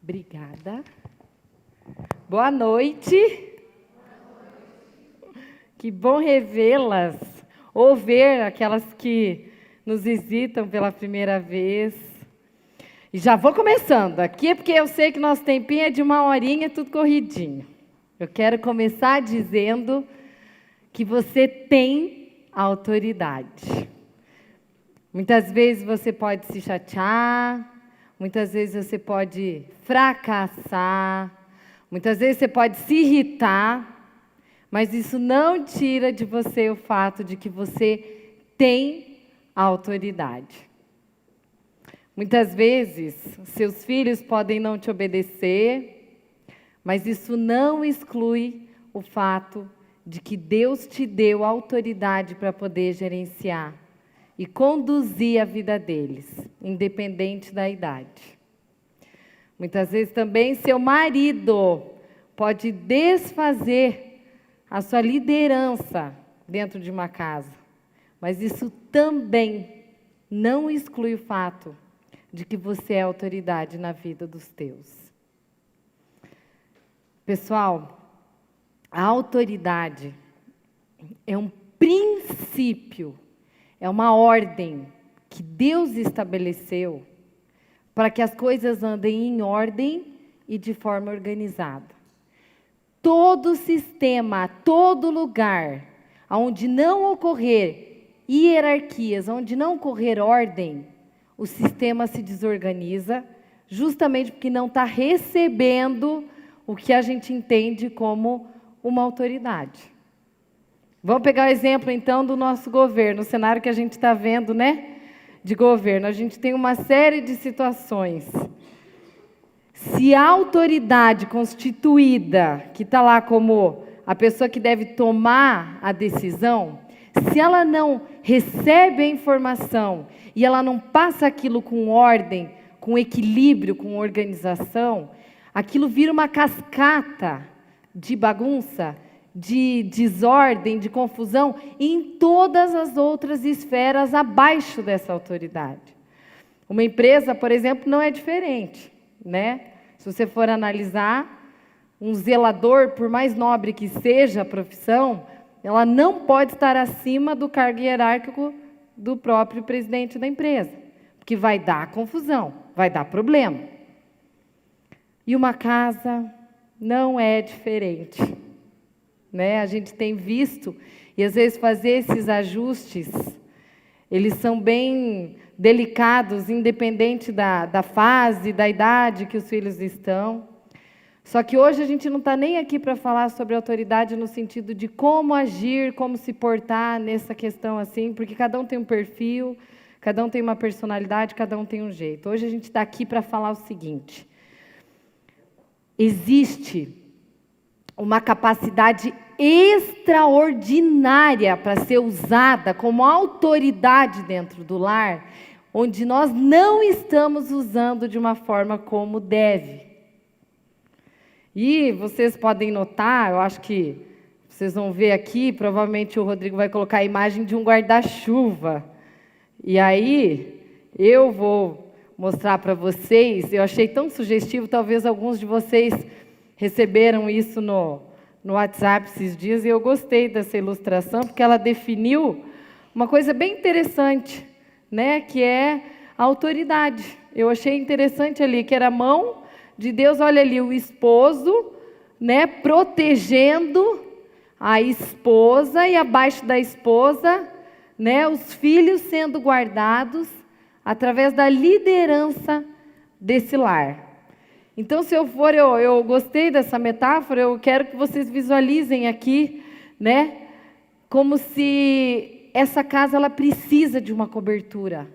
Obrigada. Boa noite. Que bom revê-las, ou ver aquelas que nos visitam pela primeira vez. E já vou começando aqui, porque eu sei que nosso tempinho é de 1 horinha, tudo corridinho. Eu quero começar dizendo que você tem autoridade. Muitas vezes você pode se chatear, muitas vezes você pode fracassar, muitas vezes você pode se irritar, mas isso não tira de você o fato de que você tem autoridade. Muitas vezes, seus filhos podem não te obedecer, mas isso não exclui o fato de que Deus te deu autoridade para poder gerenciar e conduzir a vida deles, independente da idade. Muitas vezes também seu marido pode desfazer a sua liderança dentro de uma casa, mas isso também não exclui o fato de que você é autoridade na vida dos teus. Pessoal, a autoridade é um princípio, é uma ordem que Deus estabeleceu para que as coisas andem em ordem e de forma organizada. Todo sistema, todo lugar onde não ocorrer hierarquias, onde não ocorrer ordem, o sistema se desorganiza, justamente porque não está recebendo o que a gente entende como uma autoridade. Vamos pegar o exemplo, então, do nosso governo, o cenário que a gente está vendo, né, de governo. A gente tem uma série de situações. Se a autoridade constituída, que está lá como a pessoa que deve tomar a decisão, se ela não recebe a informação e ela não passa aquilo com ordem, com equilíbrio, com organização, aquilo vira uma cascata de bagunça, de desordem, de confusão em todas as outras esferas abaixo dessa autoridade. Uma empresa, por exemplo, não é diferente, né? Se você for analisar, um zelador, por mais nobre que seja a profissão, ela não pode estar acima do cargo hierárquico do próprio presidente da empresa, porque vai dar confusão, vai dar problema. E uma casa não é diferente, né? A gente tem visto, e às vezes fazer esses ajustes, eles são bem delicados, independente da fase, da idade que os filhos estão. Só que hoje a gente não está nem aqui para falar sobre autoridade no sentido de como agir, como se portar nessa questão assim, porque cada um tem um perfil, cada um tem uma personalidade, cada um tem um jeito. Hoje a gente está aqui para falar o seguinte: existe uma capacidade extraordinária para ser usada como autoridade dentro do lar, onde nós não estamos usando de uma forma como deve. E vocês podem notar, eu acho que vocês vão ver aqui, provavelmente o Rodrigo vai colocar a imagem de um guarda-chuva. E aí, eu vou mostrar para vocês, eu achei tão sugestivo, talvez alguns de vocês receberam isso no WhatsApp esses dias, e eu gostei dessa ilustração, porque ela definiu uma coisa bem interessante, né, que é a autoridade. Eu achei interessante ali, que era a mão de Deus, olha ali, o esposo, né, protegendo a esposa, e abaixo da esposa, né, os filhos sendo guardados através da liderança desse lar. Então, se eu for, eu gostei dessa metáfora, eu quero que vocês visualizem aqui, né, como se essa casa ela precisa de uma cobertura,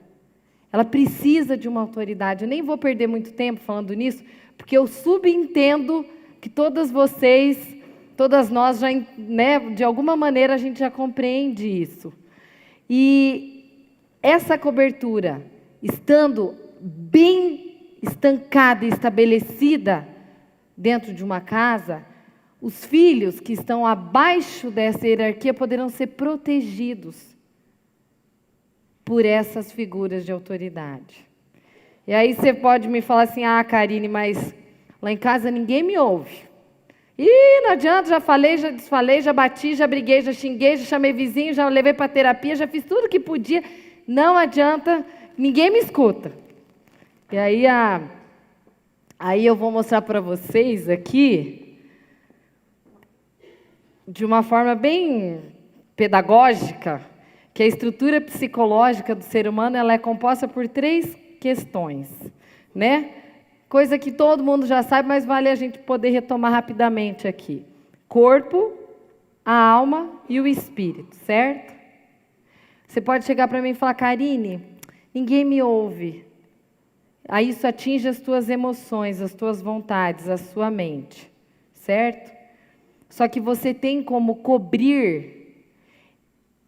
ela precisa de uma autoridade. Eu nem vou perder muito tempo falando nisso, porque eu subentendo que todas vocês, todas nós, já, né, de alguma maneira a gente já compreende isso. E essa cobertura, estando bem estancada e estabelecida dentro de uma casa, os filhos que estão abaixo dessa hierarquia poderão ser protegidos por essas figuras de autoridade. E aí você pode me falar assim: ah, Karine, mas Lá em casa ninguém me ouve. Ih, não adianta, já falei, já desfalei, já bati, já briguei, já xinguei, já chamei vizinho, já levei para terapia, já fiz tudo que podia. Não adianta, ninguém me escuta. E aí eu vou mostrar para vocês aqui, de uma forma bem pedagógica, que a estrutura psicológica do ser humano ela é composta por 3 questões, né? Coisa que todo mundo já sabe, mas vale a gente poder retomar rapidamente aqui. Corpo, a alma e o espírito, certo? Você pode chegar para mim e falar, Karine, ninguém me ouve. Aí isso atinge as tuas emoções, as tuas vontades, a sua mente, certo? Só que você tem como cobrir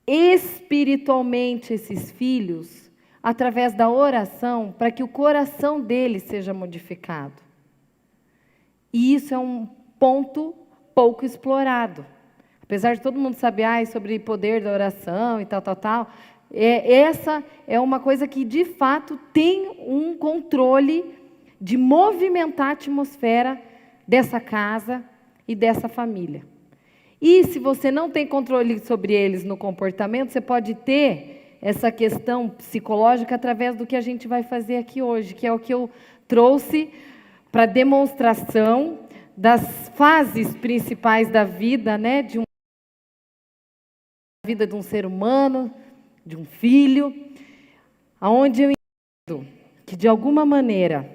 espiritualmente esses filhos através da oração para que o coração deles seja modificado. E isso é um ponto pouco explorado. Apesar de todo mundo saber sobre o poder da oração e tal, essa é uma coisa que, de fato, tem um controle de movimentar a atmosfera dessa casa e dessa família. E se você não tem controle sobre eles no comportamento, você pode ter essa questão psicológica através do que a gente vai fazer aqui hoje, que é o que eu trouxe para demonstração das fases principais da vida, né, de vida de um ser humano, de um filho, aonde eu entendo que, de alguma maneira,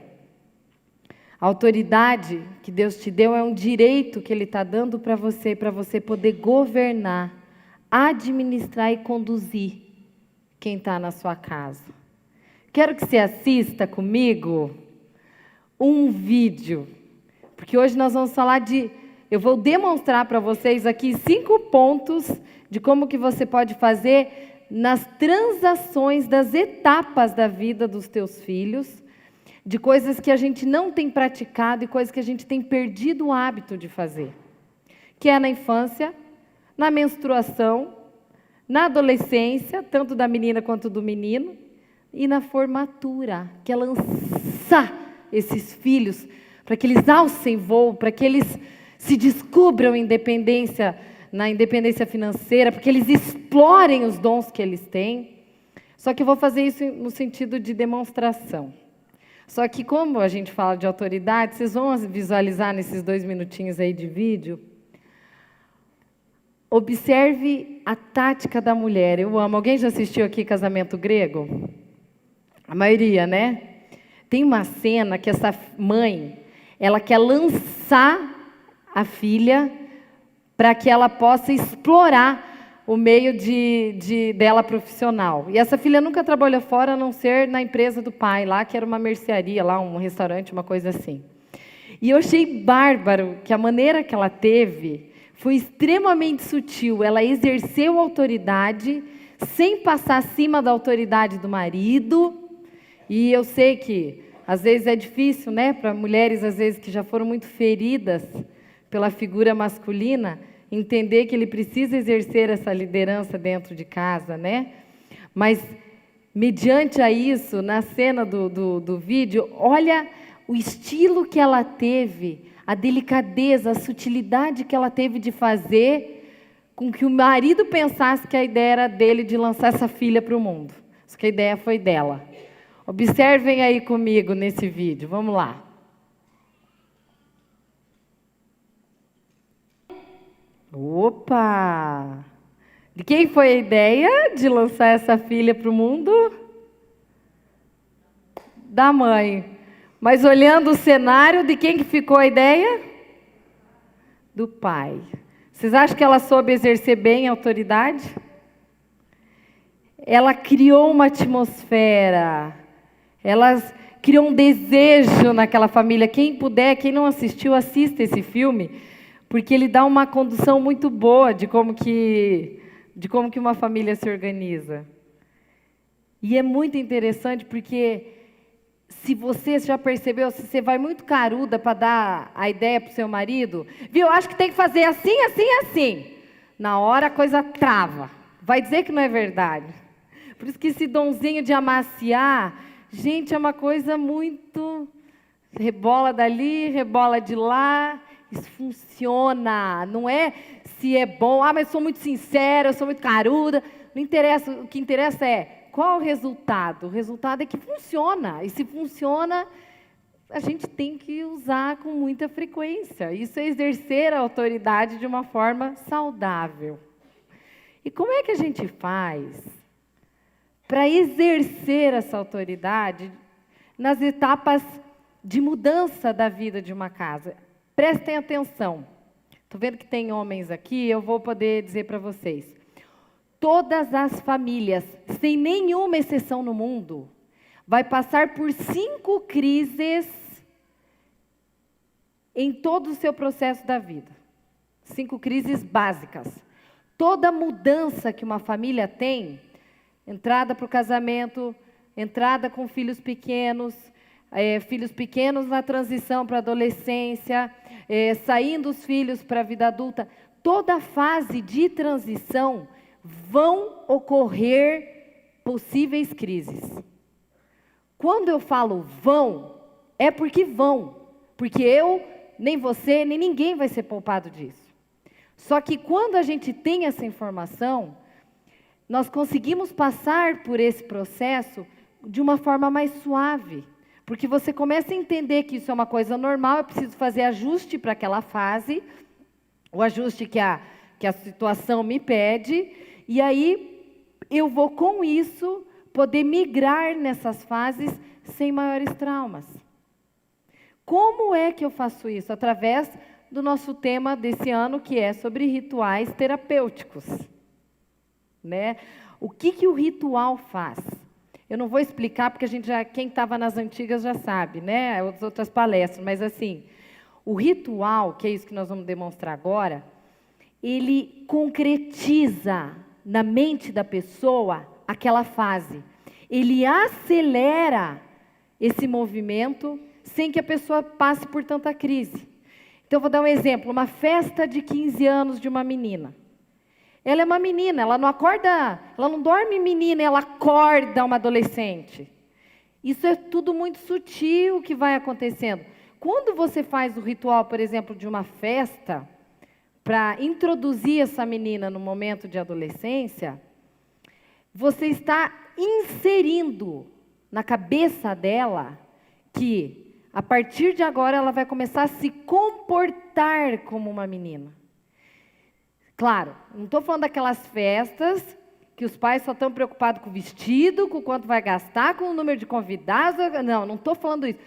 a autoridade que Deus te deu é um direito que Ele está dando para você poder governar, administrar e conduzir quem está na sua casa. Quero que você assista comigo um vídeo, porque hoje nós vamos falar eu vou demonstrar para vocês aqui 5 pontos de como que você pode fazer nas transações das etapas da vida dos teus filhos, de coisas que a gente não tem praticado e coisas que a gente tem perdido o hábito de fazer, que é na infância, na menstruação, na adolescência, tanto da menina quanto do menino, e na formatura, que é lançar esses filhos para que eles alcem voo, para que eles se descubram na independência financeira, para que eles explorem os dons que eles têm. Só que eu vou fazer isso no sentido de demonstração. Só que como a gente fala de autoridade, vocês vão visualizar nesses 2 minutinhos aí de vídeo. Observe a tática da mulher. Eu amo. Alguém já assistiu aqui Casamento Grego? A maioria, né? Tem uma cena que essa mãe, ela quer lançar a filha para que ela possa explorar o meio dela profissional. E essa filha nunca trabalhou fora, a não ser na empresa do pai, lá que era uma mercearia, lá um restaurante, uma coisa assim. E eu achei bárbaro que a maneira que ela teve foi extremamente sutil. Ela exerceu autoridade sem passar acima da autoridade do marido. E eu sei que às vezes é difícil, né, para mulheres às vezes que já foram muito feridas pela figura masculina, entender que ele precisa exercer essa liderança dentro de casa, né? Mas mediante a isso, na cena do vídeo, olha o estilo que ela teve, a delicadeza, a sutilidade que ela teve de fazer com que o marido pensasse que a ideia era dele de lançar essa filha para o mundo. Só que a ideia foi dela. Observem aí comigo nesse vídeo. Vamos lá. Opa! De quem foi a ideia de lançar essa filha para o mundo? Da mãe. Mas olhando o cenário, de quem que ficou a ideia? Do pai. Vocês acham que ela soube exercer bem a autoridade? Ela criou uma atmosfera, ela criou um desejo naquela família. Quem puder, quem não assistiu, assista esse filme, porque ele dá uma condução muito boa de como que uma família se organiza. E é muito interessante porque se você já percebeu, se você vai muito caruda para dar a ideia para o seu marido, viu, acho que tem que fazer assim, assim, assim. Na hora a coisa trava. Vai dizer que não é verdade. Por isso que esse donzinho de amaciar, gente, é uma coisa muito rebola dali, rebola de lá. Isso funciona. Não é se é bom, mas eu sou muito sincera, eu sou muito caruda. Não interessa, o que interessa é qual o resultado. O resultado é que funciona. E se funciona, a gente tem que usar com muita frequência. Isso é exercer a autoridade de uma forma saudável. E como é que a gente faz para exercer essa autoridade nas etapas de mudança da vida de uma casa? Prestem atenção. Estou vendo que tem homens aqui, eu vou poder dizer para vocês. Todas as famílias, sem nenhuma exceção no mundo, vai passar por 5 crises em todo o seu processo da vida. 5 crises básicas. Toda mudança que uma família tem, entrada para o casamento, entrada com filhos pequenos na transição para a adolescência, saindo os filhos para a vida adulta, toda fase de transição vão ocorrer possíveis crises. Quando eu falo vão, é porque vão, porque eu, nem você, nem ninguém vai ser poupado disso. Só que quando a gente tem essa informação, nós conseguimos passar por esse processo de uma forma mais suave. Porque você começa a entender que isso é uma coisa normal, eu preciso fazer ajuste para aquela fase, o ajuste que a situação me pede, e aí eu vou com isso poder migrar nessas fases sem maiores traumas. Como é que eu faço isso? Através do nosso tema desse ano, que é sobre rituais terapêuticos. Né? O que o ritual faz? Eu não vou explicar, porque quem estava nas antigas já sabe, né? As outras palestras, mas assim, o ritual, que é isso que nós vamos demonstrar agora, ele concretiza na mente da pessoa aquela fase. Ele acelera esse movimento sem que a pessoa passe por tanta crise. Então, eu vou dar um exemplo, uma festa de 15 anos de uma menina. Ela é uma menina, ela não acorda, ela não dorme menina, ela acorda uma adolescente. Isso é tudo muito sutil que vai acontecendo. Quando você faz o ritual, por exemplo, de uma festa, para introduzir essa menina no momento de adolescência, você está inserindo na cabeça dela que, a partir de agora, ela vai começar a se comportar como uma menina. Claro, não estou falando daquelas festas que os pais só estão preocupados com o vestido, com o quanto vai gastar, com o número de convidados. Não estou falando isso.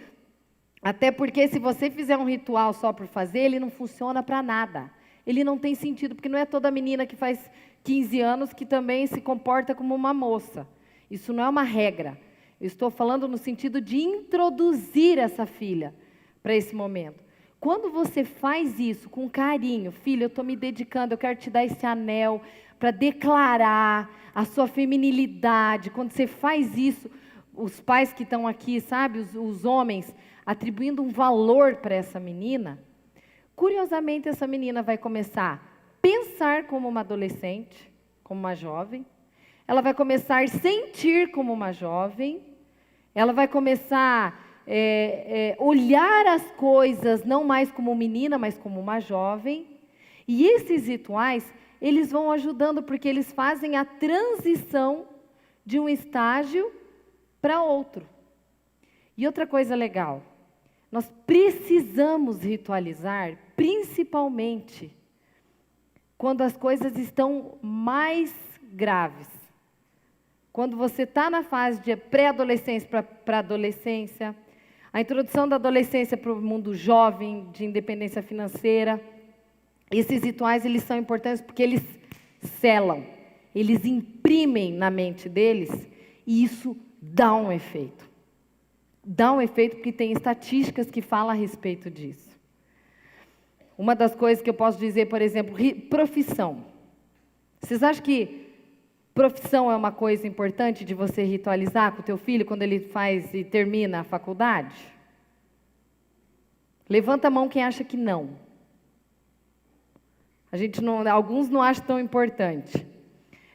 Até porque se você fizer um ritual só por fazer, ele não funciona para nada. Ele não tem sentido, porque não é toda menina que faz 15 anos que também se comporta como uma moça. Isso não é uma regra. Eu estou falando no sentido de introduzir essa filha para esse momento. Quando você faz isso com carinho, filha, eu estou me dedicando, eu quero te dar esse anel para declarar a sua feminilidade. Quando você faz isso, os pais que estão aqui, sabe, os homens, atribuindo um valor para essa menina, curiosamente essa menina vai começar a pensar como uma adolescente, como uma jovem, ela vai começar a sentir como uma jovem, ela vai começar a olhar as coisas não mais como menina, mas como uma jovem. E esses rituais, eles vão ajudando, porque eles fazem a transição de um estágio para outro. E outra coisa legal, nós precisamos ritualizar, principalmente quando as coisas estão mais graves. Quando você está na fase de pré-adolescência para adolescência, a introdução da adolescência para o mundo jovem, de independência financeira, esses rituais eles são importantes porque eles selam, eles imprimem na mente deles e isso dá um efeito. Dá um efeito porque tem estatísticas que falam a respeito disso. Uma das coisas que eu posso dizer, por exemplo, profissão. Vocês acham que profissão é uma coisa importante de você ritualizar com o teu filho quando ele faz e termina a faculdade? Levanta a mão quem acha que não. Alguns não acham tão importante.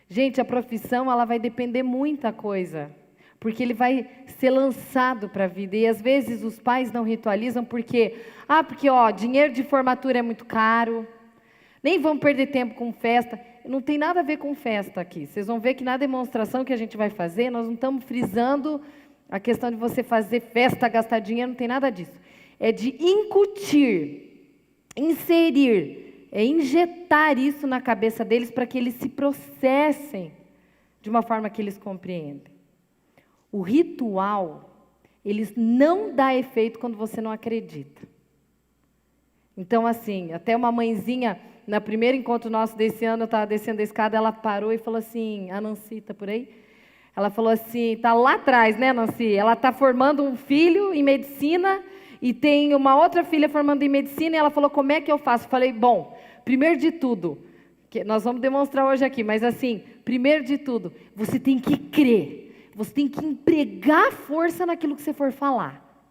Gente, a profissão ela vai depender muita coisa. porque ele vai ser lançado para a vida. E às vezes os pais não ritualizam porque dinheiro de formatura é muito caro, nem vamos perder tempo com festa. Não tem nada a ver com festa aqui. Vocês vão ver que na demonstração que a gente vai fazer, nós não estamos frisando a questão de você fazer festa, gastar dinheiro, não tem nada disso. É de incutir, inserir, injetar isso na cabeça deles para que eles se processem de uma forma que eles compreendem. O ritual, eles não dá efeito quando você não acredita. Então, assim, até uma mãezinha, no primeiro encontro nosso desse ano, eu estava descendo a escada, ela parou e falou assim, a Nancy está por aí? Ela falou assim, está lá atrás, né, Nancy? Ela está formando um filho em medicina e tem uma outra filha formando em medicina, e ela falou, como é que eu faço? Eu falei, bom, primeiro de tudo, que nós vamos demonstrar hoje aqui, mas assim, primeiro de tudo, você tem que crer, você tem que empregar força naquilo que você for falar.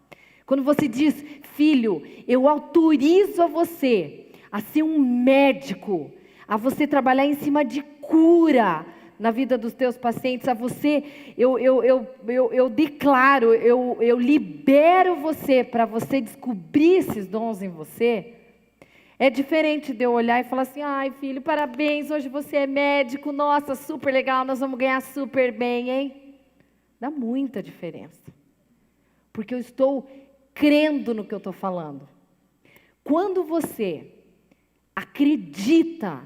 Quando você diz, filho, eu autorizo a você a ser um médico, a você trabalhar em cima de cura na vida dos teus pacientes, a você, eu declaro, eu libero você para você descobrir esses dons em você. É diferente de eu olhar e falar assim, ai filho, parabéns, hoje você é médico, nossa, super legal, nós vamos ganhar super bem, hein? Dá muita diferença. Porque eu estou crendo no que eu estou falando. Quando você acredita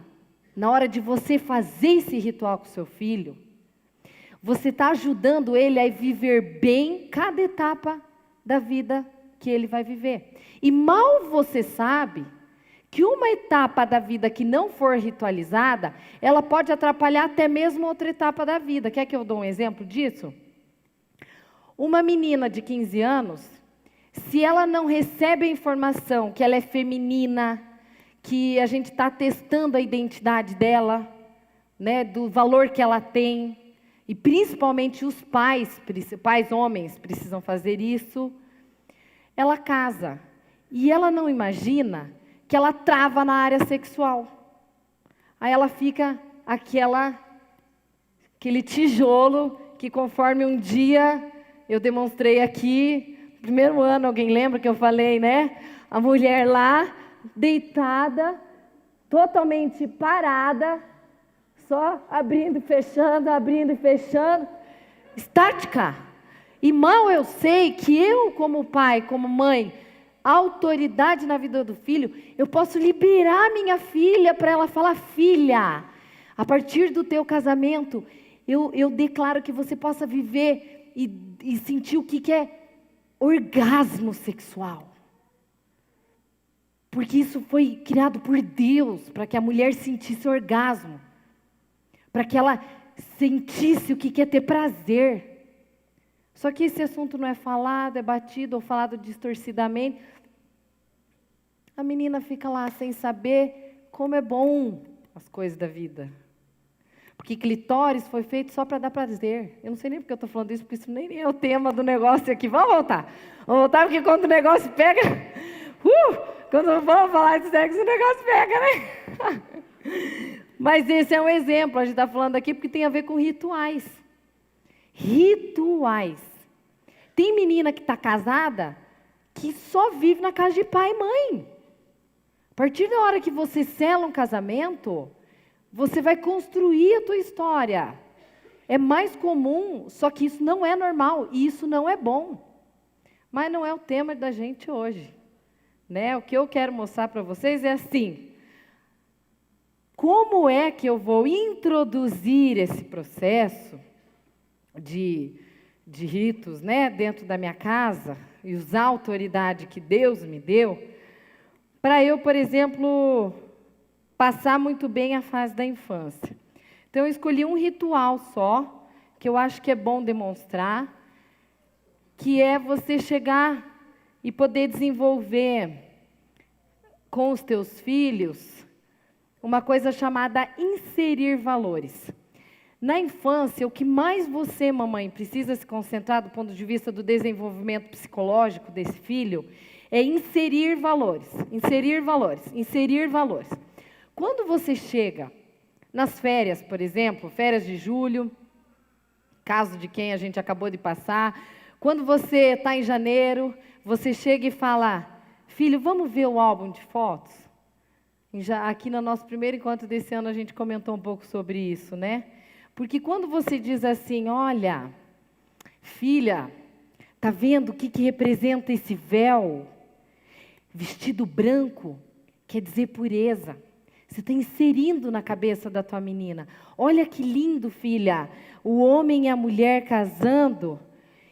na hora de você fazer esse ritual com seu filho, você está ajudando ele a viver bem cada etapa da vida que ele vai viver. E mal você sabe que uma etapa da vida que não for ritualizada, ela pode atrapalhar até mesmo outra etapa da vida. Quer que eu dou um exemplo disso? Uma menina de 15 anos, se ela não recebe a informação que ela é feminina, que a gente está testando a identidade dela, né, do valor que ela tem, e principalmente os pais homens precisam fazer isso, ela casa. E ela não imagina que ela trava na área sexual. Aí ela fica aquele tijolo que conforme um dia eu demonstrei aqui, no primeiro ano, alguém lembra que eu falei, né? A mulher lá, deitada, totalmente parada, só abrindo e fechando, estática. E mal eu sei que eu, como pai, como mãe, autoridade na vida do filho, eu posso liberar minha filha para ela falar, filha, a partir do teu casamento, eu declaro que você possa viver e sentir o que é orgasmo sexual. Porque isso foi criado por Deus, para que a mulher sentisse orgasmo, para que ela sentisse o que é ter prazer. Só que esse assunto não é falado, é batido ou falado distorcidamente. A menina fica lá sem saber como é bom as coisas da vida. Porque clitóris foi feito só para dar prazer. Eu não sei nem porque eu estou falando isso, porque isso nem é o tema do negócio aqui. Vamos voltar, porque quando o negócio pega... quando vamos falar de sexo, o negócio pega, né? Mas esse é um exemplo, a gente está falando aqui porque tem a ver com rituais. Rituais. Tem menina que está casada que só vive na casa de pai e mãe. A partir da hora que você sela um casamento, você vai construir a tua história. É mais comum, só que isso não é normal e isso não é bom. Mas não é o tema da gente hoje. Né? O que eu quero mostrar para vocês é assim, como é que eu vou introduzir esse processo de ritos, né, dentro da minha casa e usar a autoridade que Deus me deu, para eu, por exemplo, passar muito bem a fase da infância. Então, eu escolhi um ritual só, que eu acho que é bom demonstrar, que é você chegar e poder desenvolver com os teus filhos uma coisa chamada inserir valores. Na infância, o que mais você, mamãe, precisa se concentrar do ponto de vista do desenvolvimento psicológico desse filho é inserir valores, inserir valores, inserir valores. Quando você chega nas férias, por exemplo, férias de julho, caso de quem a gente acabou de passar. Quando você está em janeiro, você chega e fala, filho, vamos ver o álbum de fotos? Aqui no nosso primeiro encontro desse ano a gente comentou um pouco sobre isso, né? Porque quando você diz assim, olha, filha, tá vendo o que representa esse véu? Vestido branco quer dizer pureza. Você está inserindo na cabeça da tua menina. Olha que lindo, filha, o homem e a mulher casando.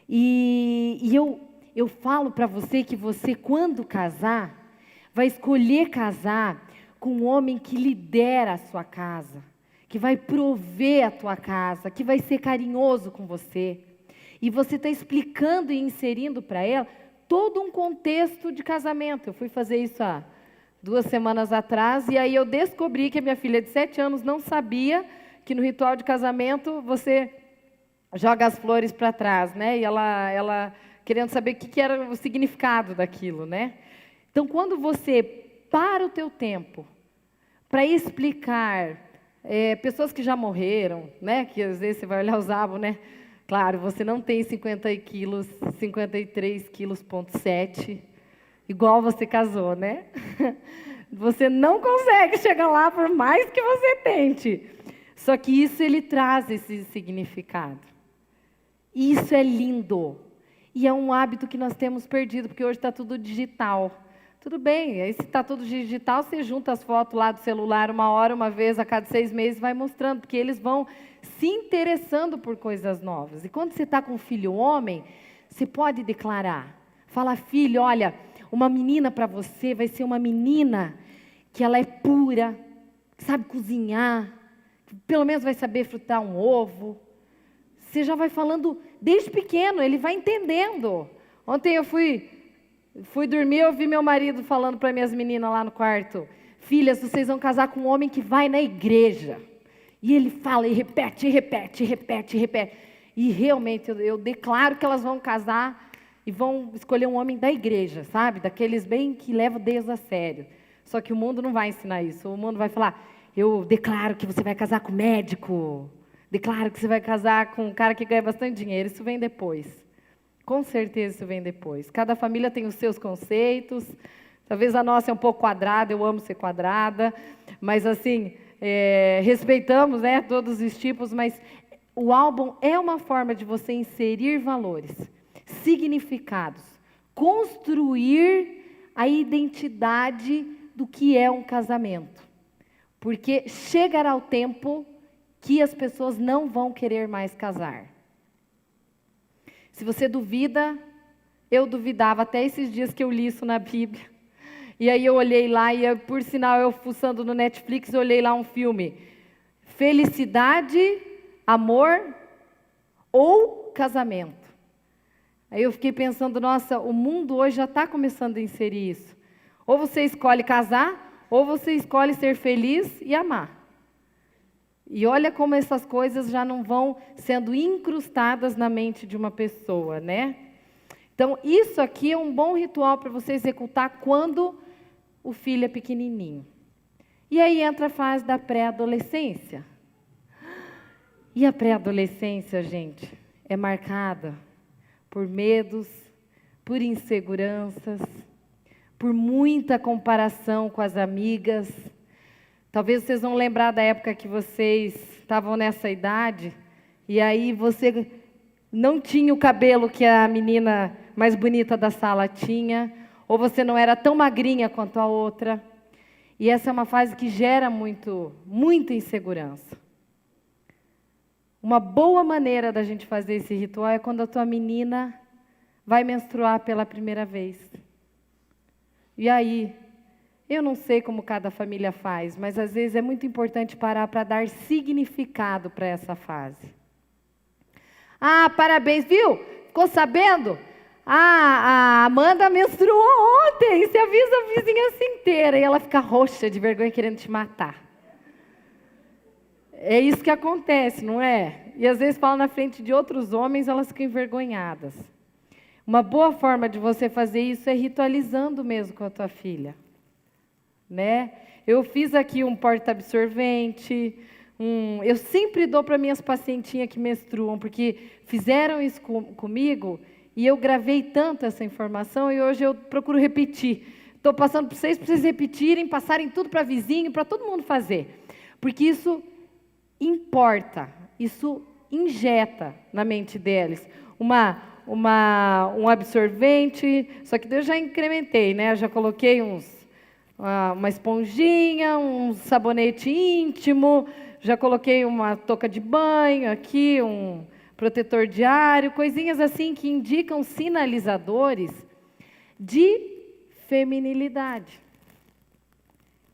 E eu falo para você que você, quando casar, vai escolher casar com um homem que lidera a sua casa, que vai prover a tua casa, que vai ser carinhoso com você. E você está explicando e inserindo para ela todo um contexto de casamento. Eu fui fazer isso há 2 semanas atrás, e aí eu descobri que a minha filha de 7 anos não sabia que no ritual de casamento você joga as flores para trás, né? E ela querendo saber o que era o significado daquilo, né? Então, quando você para o teu tempo para explicar, pessoas que já morreram, né? Que às vezes você vai olhar os álbuns, né? Claro, você não tem 50 quilos, 53 quilos, ponto 7, igual você casou, né? Você não consegue chegar lá por mais que você tente. Só que isso ele traz esse significado. Isso é lindo. E é um hábito que nós temos perdido, porque hoje está tudo digital. Tudo bem, aí se está tudo digital, você junta as fotos lá do celular uma vez a cada 6 meses, vai mostrando, porque eles vão se interessando por coisas novas. E quando você está com um filho homem, você pode declarar. Fala, filho, olha, uma menina para você vai ser uma menina que ela é pura, que sabe cozinhar, que pelo menos vai saber fritar um ovo. Você já vai falando desde pequeno, ele vai entendendo. Ontem eu fui dormir, eu vi meu marido falando para minhas meninas lá no quarto, filhas, vocês vão casar com um homem que vai na igreja. E ele fala e repete, repete, repete, repete. E realmente eu declaro que elas vão casar e vão escolher um homem da igreja, sabe? Daqueles bem que levam Deus a sério. Só que o mundo não vai ensinar isso. O mundo vai falar, eu declaro que você vai casar com médico. Declaro que você vai casar com um cara que ganha bastante dinheiro. Isso vem depois. Com certeza isso vem depois. Cada família tem os seus conceitos. Talvez a nossa é um pouco quadrada, eu amo ser quadrada. Mas assim, respeitamos, né, todos os tipos, mas o álbum é uma forma de você inserir valores, significados, construir a identidade do que é um casamento. Porque chegará o tempo que as pessoas não vão querer mais casar. Se você duvida, eu duvidava até esses dias que eu li isso na Bíblia. E aí eu olhei lá, e por sinal eu fuçando no Netflix, eu olhei lá um filme. Felicidade, amor ou casamento. Aí eu fiquei pensando, nossa, o mundo hoje já está começando a inserir isso. Ou você escolhe casar, ou você escolhe ser feliz e amar. E olha como essas coisas já não vão sendo incrustadas na mente de uma pessoa, né? Então, isso aqui é um bom ritual para você executar quando o filho é pequenininho. E aí entra a fase da pré-adolescência. E a pré-adolescência, gente, é marcada por medos, por inseguranças, por muita comparação com as amigas. Talvez vocês vão lembrar da época que vocês estavam nessa idade, e aí você não tinha o cabelo que a menina mais bonita da sala tinha, ou você não era tão magrinha quanto a outra. E essa é uma fase que gera muita insegurança. Uma boa maneira da gente fazer esse ritual é quando a tua menina vai menstruar pela primeira vez. E aí, eu não sei como cada família faz, mas às vezes é muito importante parar para dar significado para essa fase. Ah, parabéns, viu? Ficou sabendo? A Amanda menstruou ontem, você avisa a vizinhança inteira, e ela fica roxa de vergonha querendo te matar. É isso que acontece, não é? E às vezes fala na frente de outros homens, elas ficam envergonhadas. Uma boa forma de você fazer isso é ritualizando mesmo com a tua filha. Né? Eu fiz aqui um porta-absorvente, Eu sempre dou para minhas pacientinhas que menstruam, porque fizeram isso comigo e eu gravei tanto essa informação e hoje eu procuro repetir. Estou passando para vocês repetirem, passarem tudo para vizinho, para todo mundo fazer. Porque isso importa, isso injeta na mente deles um absorvente, só que eu já incrementei, né? Eu já coloquei uma esponjinha, um sabonete íntimo, já coloquei uma touca de banho aqui, um protetor diário, coisinhas assim que indicam sinalizadores de feminilidade.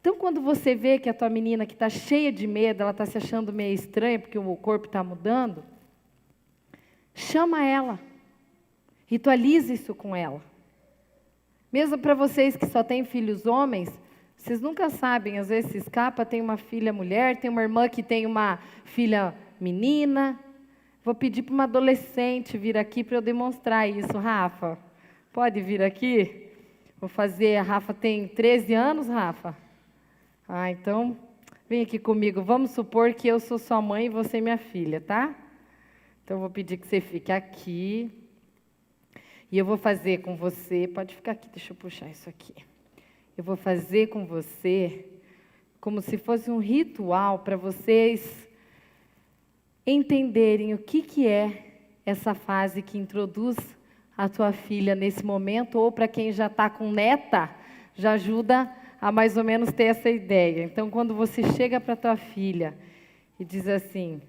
Então, quando você vê que a tua menina que está cheia de medo, ela está se achando meio estranha porque o corpo está mudando, chama ela, ritualize isso com ela. Mesmo para vocês que só têm filhos homens, vocês nunca sabem, às vezes se escapa, tem uma filha mulher, tem uma irmã que tem uma filha menina. Vou pedir para uma adolescente vir aqui para eu demonstrar isso. Rafa, pode vir aqui? Vou fazer, a Rafa tem 13 anos, Rafa? Então, vem aqui comigo. Vamos supor que eu sou sua mãe e você é minha filha, tá? Então, eu vou pedir que você fique aqui. E eu vou fazer com você... Pode ficar aqui, deixa eu puxar isso aqui. Eu vou fazer com você como se fosse um ritual para vocês entenderem o que é essa fase que introduz a tua filha nesse momento, ou para quem já está com neta, já ajuda a mais ou menos ter essa ideia. Então, quando você chega para a tua filha e diz assim: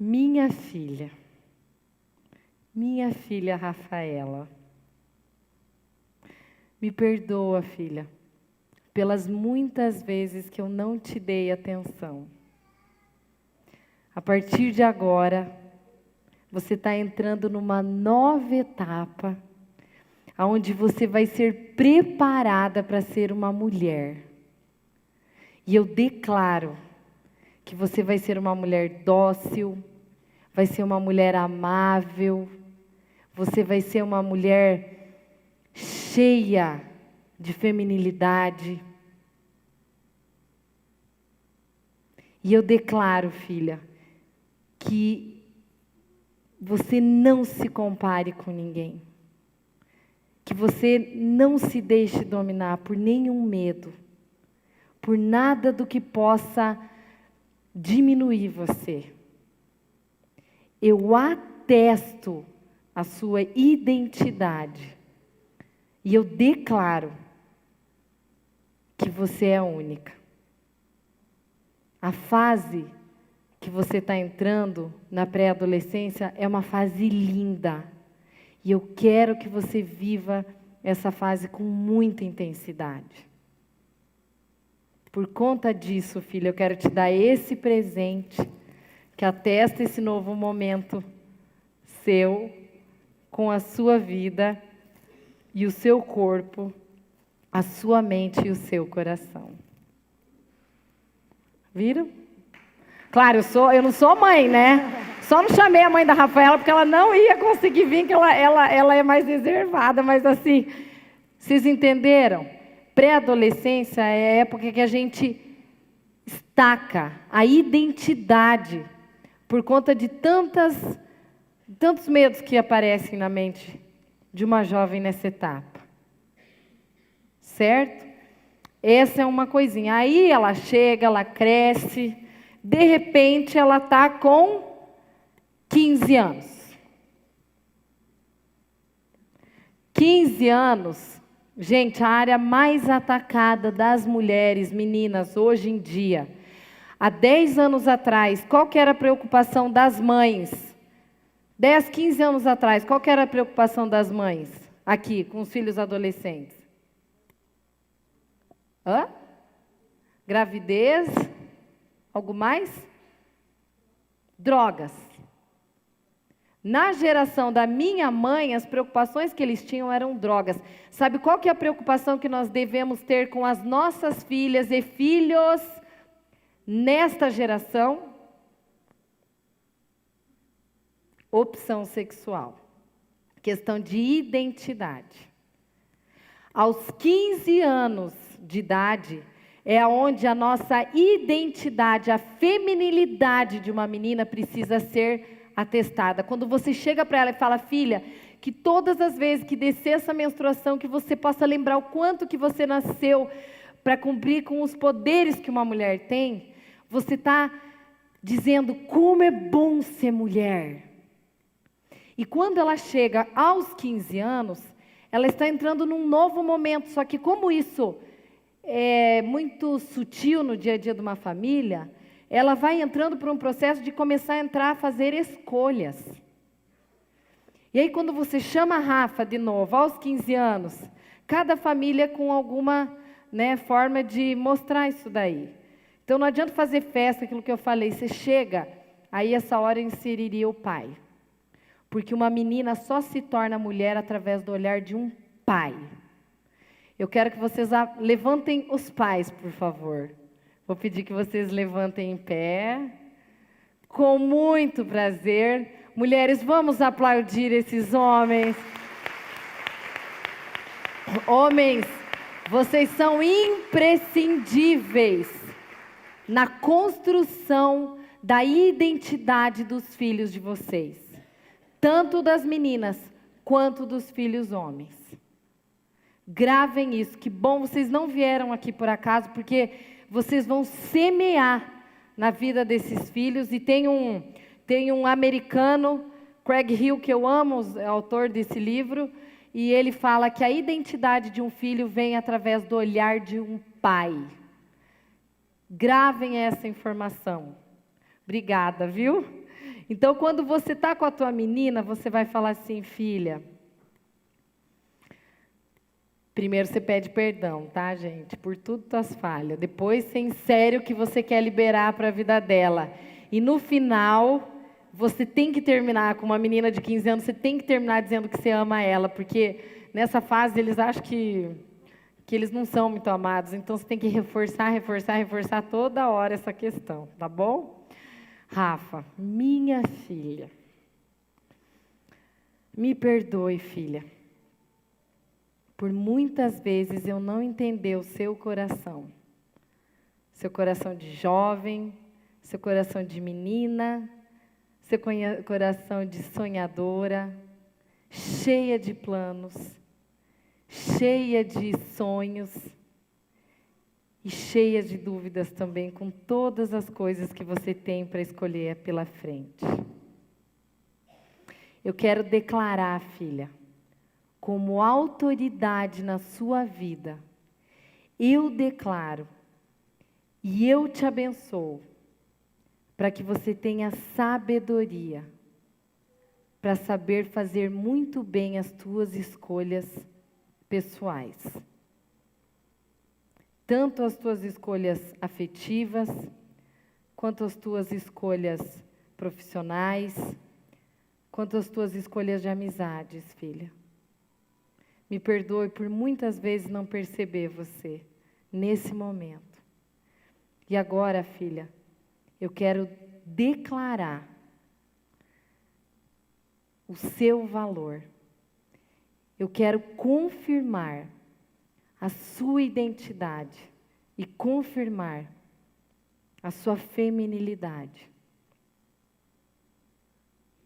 minha filha Rafaela, me perdoa, filha, pelas muitas vezes que eu não te dei atenção. A partir de agora, você está entrando numa nova etapa, onde você vai ser preparada para ser uma mulher. E eu declaro que você vai ser uma mulher dócil, vai ser uma mulher amável, você vai ser uma mulher cheia de feminilidade. E eu declaro, filha, que você não se compare com ninguém. Que você não se deixe dominar por nenhum medo, por nada do que possa diminuir você. Eu atesto a sua identidade e eu declaro que você é única. A fase que você está entrando na pré-adolescência é uma fase linda. E eu quero que você viva essa fase com muita intensidade. Por conta disso, filha, eu quero te dar esse presente que atesta esse novo momento seu, com a sua vida e o seu corpo, a sua mente e o seu coração. Viram? Claro, eu não sou mãe, né? Só não chamei a mãe da Rafaela porque ela não ia conseguir vir, que ela é mais reservada, mas assim, vocês entenderam? Pré-adolescência é a época que a gente estaca a identidade por conta de tantos medos que aparecem na mente de uma jovem nessa etapa. Certo? Essa é uma coisinha. Aí ela chega, ela cresce, de repente ela está com 15 anos. 15 anos, gente, a área mais atacada das mulheres, meninas, hoje em dia. Há 10 anos atrás, qual que era a preocupação das mães? 10, 15 anos atrás, qual que era a preocupação das mães? Aqui, com os filhos adolescentes. Gravidez? Algo mais? Drogas. Na geração da minha mãe, as preocupações que eles tinham eram drogas. Sabe qual que é a preocupação que nós devemos ter com as nossas filhas e filhos nesta geração? Opção sexual. Questão de identidade. Aos 15 anos de idade, é onde a nossa identidade, a feminilidade de uma menina precisa ser atestada. Quando você chega para ela e fala: filha, que todas as vezes que descer essa menstruação, que você possa lembrar o quanto que você nasceu para cumprir com os poderes que uma mulher tem, você está dizendo como é bom ser mulher. E quando ela chega aos 15 anos, ela está entrando num novo momento, só que como isso é muito sutil no dia a dia de uma família, ela vai entrando por um processo de começar a entrar a fazer escolhas. E aí quando você chama a Rafa de novo, aos 15 anos, cada família com alguma forma de mostrar isso daí. Então não adianta fazer festa, aquilo que eu falei, você chega, aí essa hora inseriria o pai. Porque uma menina só se torna mulher através do olhar de um pai. Eu quero que vocês levantem os pais, por favor. Vou pedir que vocês levantem em pé. Com muito prazer. Mulheres, vamos aplaudir esses homens. Homens, vocês são imprescindíveis na construção da identidade dos filhos de vocês. Tanto das meninas, quanto dos filhos homens. Gravem isso, que bom, vocês não vieram aqui por acaso, porque vocês vão semear na vida desses filhos. E tem um americano, Craig Hill, que eu amo, é autor desse livro, e ele fala que a identidade de um filho vem através do olhar de um pai. Gravem essa informação. Obrigada, viu? Então, quando você está com a tua menina, você vai falar assim: filha, primeiro você pede perdão, tá, gente? Por tudo tuas falhas. Depois você insere o que você quer liberar para a vida dela. E no final, você tem que terminar com uma menina de 15 anos, você tem que terminar dizendo que você ama ela, porque nessa fase eles acham que eles não são muito amados. Então, você tem que reforçar toda hora essa questão, tá bom? Rafa, minha filha, me perdoe, filha, por muitas vezes eu não entender o seu coração de jovem, seu coração de menina, seu coração de sonhadora, cheia de planos, cheia de sonhos, e cheia de dúvidas também, com todas as coisas que você tem para escolher pela frente. Eu quero declarar, filha, como autoridade na sua vida, eu declaro e eu te abençoo, para que você tenha sabedoria, para saber fazer muito bem as tuas escolhas pessoais. Tanto as tuas escolhas afetivas, quanto as tuas escolhas profissionais, quanto as tuas escolhas de amizades, filha. Me perdoe por muitas vezes não perceber você nesse momento. E agora, filha, eu quero declarar o seu valor. Eu quero confirmar a sua identidade e confirmar a sua feminilidade.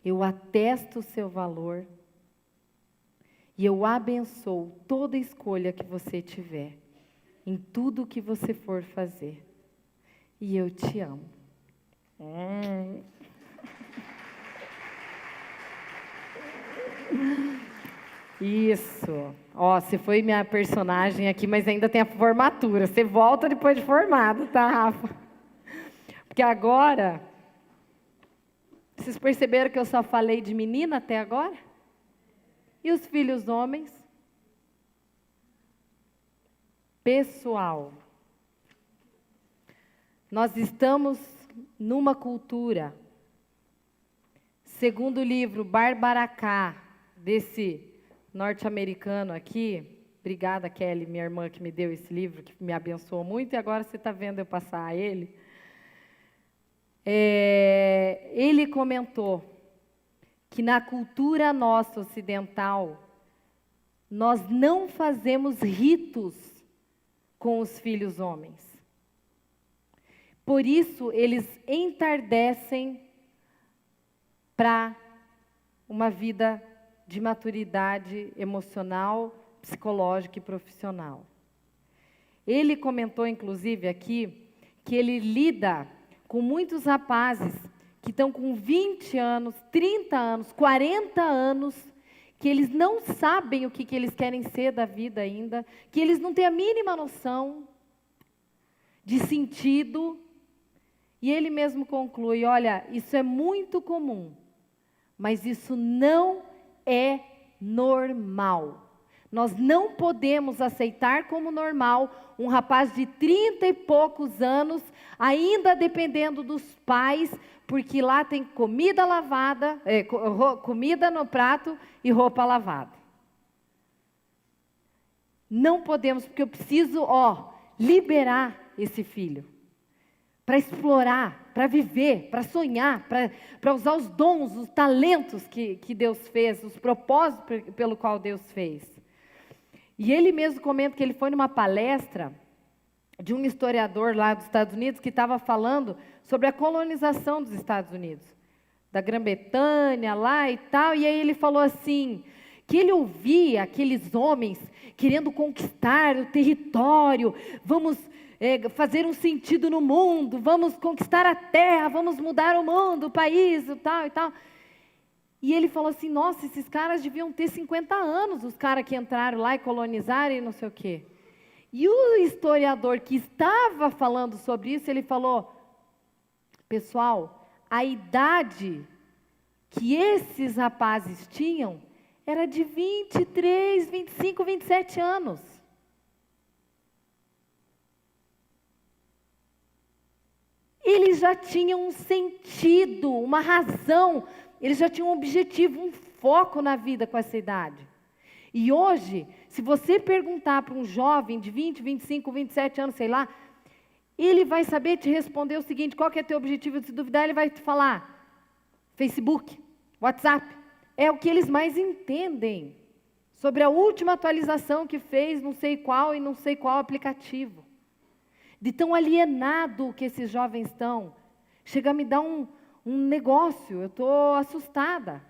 Eu atesto o seu valor e eu abençoo toda escolha que você tiver, em tudo que você for fazer. E eu te amo. Isso. Ó, você foi minha personagem aqui, mas ainda tem a formatura. Você volta depois de formado, tá, Rafa? Porque agora, vocês perceberam que eu só falei de menina até agora? E os filhos homens? Pessoal, nós estamos numa cultura, segundo o livro Barbara K, desse norte-americano aqui. Obrigada, Kelly, minha irmã, que me deu esse livro, que me abençoou muito, e agora você está vendo eu passar a ele. Ele comentou que na cultura nossa ocidental, nós não fazemos ritos com os filhos homens. Por isso, eles entardecem para uma vida de maturidade emocional, psicológica e profissional. Ele comentou, inclusive, aqui, que ele lida com muitos rapazes que estão com 20 anos, 30 anos, 40 anos, que eles não sabem o que eles querem ser da vida ainda, que eles não têm a mínima noção de sentido. E ele mesmo conclui, olha, isso é muito comum, mas isso não é normal. Nós não podemos aceitar como normal um rapaz de 30 e poucos anos, ainda dependendo dos pais, porque lá tem comida lavada, comida no prato e roupa lavada. Não podemos, porque eu preciso, liberar esse filho. Para explorar, para viver, para sonhar, para usar os dons, os talentos que Deus fez, os propósitos pelo qual Deus fez. E ele mesmo comenta que ele foi numa palestra de um historiador lá dos Estados Unidos que estava falando sobre a colonização dos Estados Unidos, da Grã-Bretanha lá e tal, e aí ele falou assim, que ele ouvia aqueles homens querendo conquistar o território, vamos fazer um sentido no mundo, vamos conquistar a terra, vamos mudar o mundo, o país, e tal e tal. E ele falou assim, nossa, esses caras deviam ter 50 anos, os caras que entraram lá e colonizaram e não sei o quê. E o historiador que estava falando sobre isso, ele falou, pessoal, a idade que esses rapazes tinham era de 23, 25, 27 anos. Eles já tinham um sentido, uma razão, eles já tinham um objetivo, um foco na vida com essa idade. E hoje, se você perguntar para um jovem de 20, 25, 27 anos, sei lá, ele vai saber te responder o seguinte, qual que é teu objetivo? Se duvidar, ele vai te falar, Facebook, WhatsApp, é o que eles mais entendem, sobre a última atualização que fez, não sei qual e não sei qual aplicativo. De tão alienado que esses jovens estão, chega a me dar um negócio, eu estou assustada.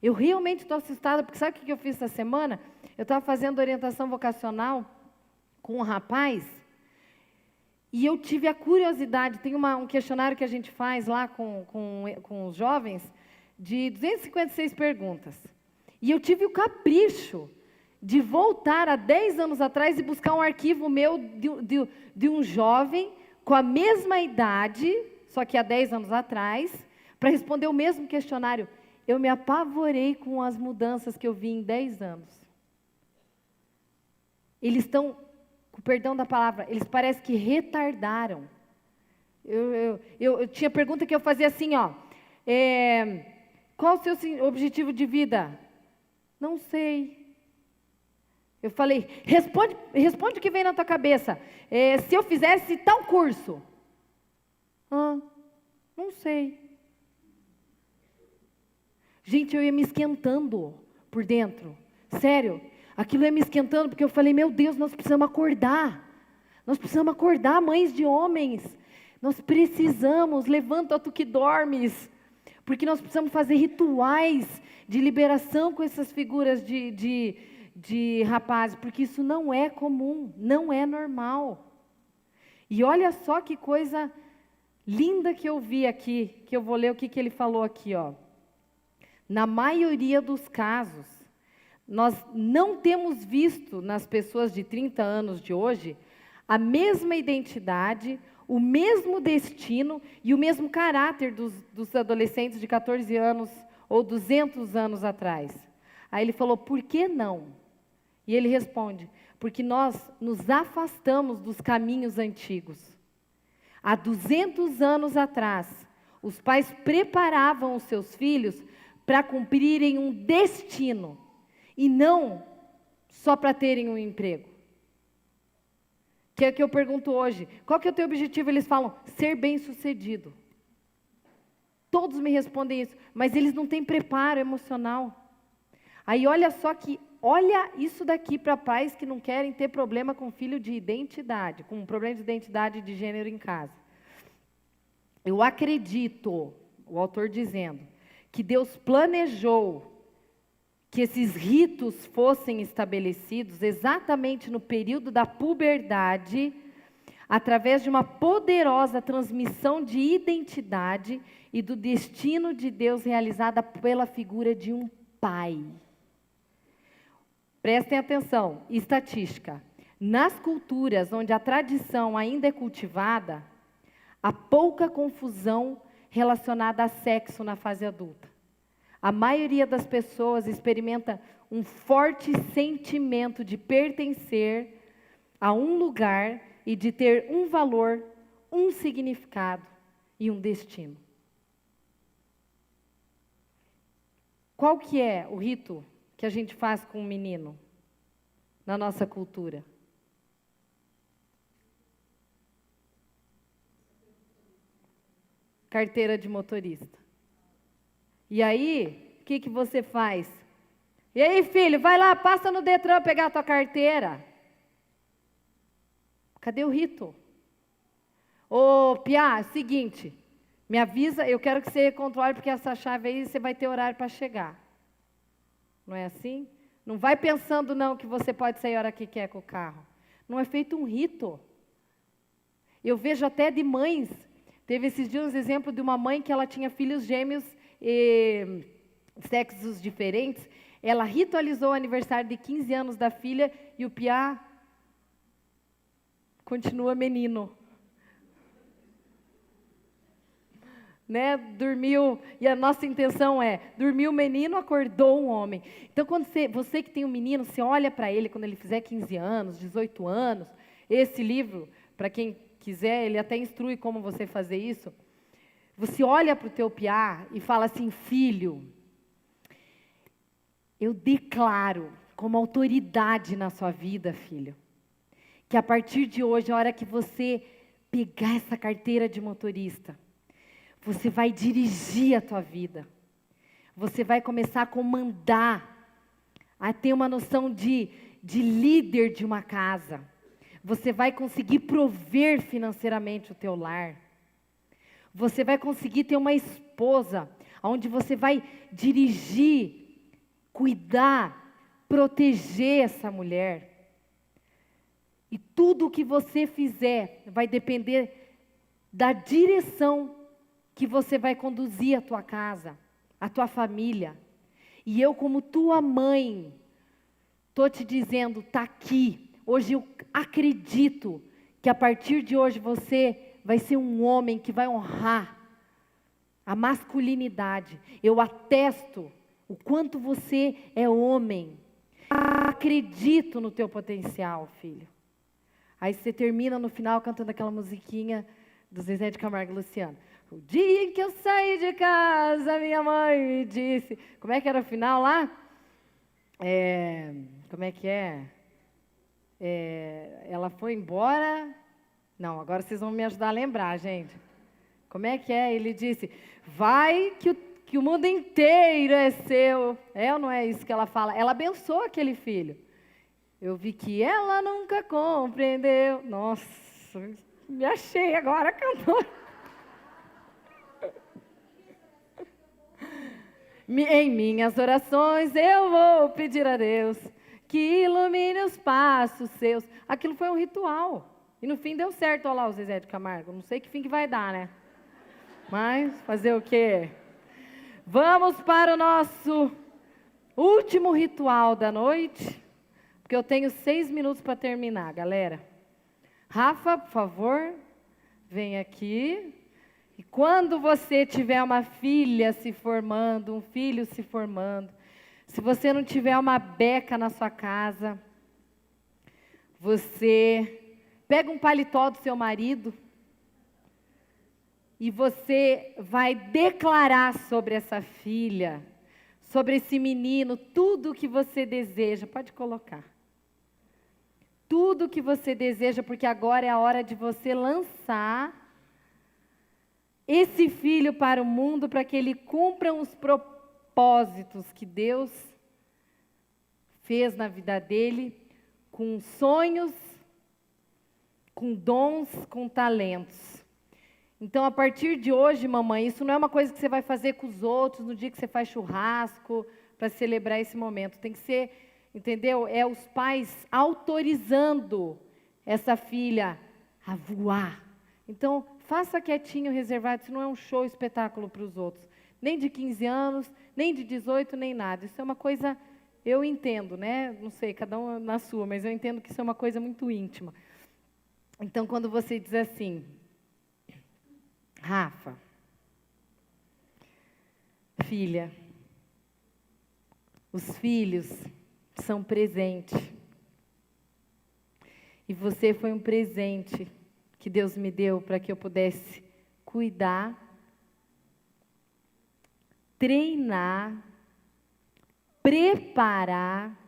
Eu realmente estou assustada, porque sabe o que eu fiz essa semana? Eu estava fazendo orientação vocacional com um rapaz, e eu tive a curiosidade, tem um questionário que a gente faz lá com os jovens, de 256 perguntas. E eu tive o capricho de voltar há 10 anos atrás e buscar um arquivo meu de um jovem com a mesma idade, só que há 10 anos atrás, para responder o mesmo questionário. Eu me apavorei com as mudanças que eu vi em 10 anos. Eles estão, com perdão da palavra, eles parecem que retardaram. Eu tinha pergunta que eu fazia assim, qual o seu objetivo de vida? Não sei. Eu falei, responde o que vem na tua cabeça. Se eu fizesse tal curso? Não sei. Gente, eu ia me esquentando por dentro. Sério, aquilo ia me esquentando, porque eu falei, meu Deus, nós precisamos acordar. Nós precisamos acordar, mães de homens. Nós precisamos, levanta tu que dormes. Porque nós precisamos fazer rituais de liberação com essas figuras de rapazes, porque isso não é comum, não é normal. E olha só que coisa linda que eu vi aqui, que eu vou ler o que ele falou aqui, Na maioria dos casos, nós não temos visto nas pessoas de 30 anos de hoje a mesma identidade, o mesmo destino e o mesmo caráter dos adolescentes de 14 anos ou 200 anos atrás. Aí ele falou, por que não? E ele responde, porque nós nos afastamos dos caminhos antigos. Há 200 anos atrás, os pais preparavam os seus filhos para cumprirem um destino, e não só para terem um emprego. Que é o que eu pergunto hoje, qual que é o teu objetivo? Eles falam, ser bem-sucedido. Todos me respondem isso, mas eles não têm preparo emocional. Aí olha isso daqui para pais que não querem ter problema com filho de identidade, com um problema de identidade de gênero em casa. Eu acredito, o autor dizendo, que Deus planejou que esses ritos fossem estabelecidos exatamente no período da puberdade, através de uma poderosa transmissão de identidade e do destino de Deus realizada pela figura de um pai. Prestem atenção, estatística. Nas culturas onde a tradição ainda é cultivada, há pouca confusão relacionada a sexo na fase adulta. A maioria das pessoas experimenta um forte sentimento de pertencer a um lugar e de ter um valor, um significado e um destino. Qual que é o rito que a gente faz com um menino na nossa cultura? Carteira de motorista. E aí, o que que você faz? E aí, filho, vai lá, passa no Detran pegar a tua carteira. Cadê o rito? Ô, Piá, seguinte, me avisa, eu quero que você controle, porque essa chave aí você vai ter horário para chegar. Não é assim? Não vai pensando não que você pode sair a hora que quer com o carro. Não é feito um rito. Eu vejo até de mães, teve esses dias um exemplo de uma mãe que ela tinha filhos gêmeos e sexos diferentes. Ela ritualizou o aniversário de 15 anos da filha e o Piá continua menino. Né? Dormiu, e a nossa intenção é, dormiu o menino, acordou um homem. Então, quando você que tem um menino, você olha para ele quando ele fizer 15 anos, 18 anos, esse livro, para quem quiser, ele até instrui como você fazer isso. Você olha para o teu piá e fala assim, filho, eu declaro como autoridade na sua vida, filho, que a partir de hoje, a hora que você pegar essa carteira de motorista, você vai dirigir a tua vida. Você vai começar a comandar, a ter uma noção de líder de uma casa. Você vai conseguir prover financeiramente o teu lar. Você vai conseguir ter uma esposa, onde você vai dirigir, cuidar, proteger essa mulher. E tudo o que você fizer vai depender da direção que você vai conduzir a tua casa, a tua família. E eu, como tua mãe, estou te dizendo, está aqui. Hoje eu acredito que a partir de hoje você vai ser um homem que vai honrar a masculinidade. Eu atesto o quanto você é homem. Acredito no teu potencial, filho. Aí você termina no final cantando aquela musiquinha do Zezé de Camargo e Luciano. O dia em que eu saí de casa, minha mãe me disse... Como é que era o final lá? Como é que é? Ela foi embora... Não, agora vocês vão me ajudar a lembrar, gente. Como é que é? Ele disse, vai que o mundo inteiro é seu. É ou não é isso que ela fala? Ela abençoou aquele filho. Eu vi que ela nunca compreendeu. Nossa, me achei agora cantora. Em minhas orações eu vou pedir a Deus que ilumine os passos seus. Aquilo foi um ritual. E no fim deu certo, olha lá o Zezé de Camargo. Não sei que fim que vai dar, né? Mas fazer o quê? Vamos para o nosso último ritual da noite. Porque eu tenho 6 minutos para terminar, galera. Rafa, por favor, vem aqui. E quando você tiver uma filha se formando, um filho se formando, se você não tiver uma beca na sua casa, você pega um paletó do seu marido e você vai declarar sobre essa filha, sobre esse menino, tudo o que você deseja. Pode colocar. Tudo o que você deseja, porque agora é a hora de você lançar esse filho para o mundo, para que ele cumpra os propósitos que Deus fez na vida dele, com sonhos, com dons, com talentos. Então, a partir de hoje, mamãe, isso não é uma coisa que você vai fazer com os outros no dia que você faz churrasco para celebrar esse momento. Tem que ser, entendeu? É os pais autorizando essa filha a voar. Então, faça quietinho, reservado. Isso não é um show, espetáculo para os outros. Nem de 15 anos, nem de 18, nem nada. Isso é uma coisa, eu entendo, né? Não sei, cada um na sua, mas eu entendo que isso é uma coisa muito íntima. Então, quando você diz assim, Rafa, filha, os filhos são presente. E você foi um presente que Deus me deu para que eu pudesse cuidar, treinar, preparar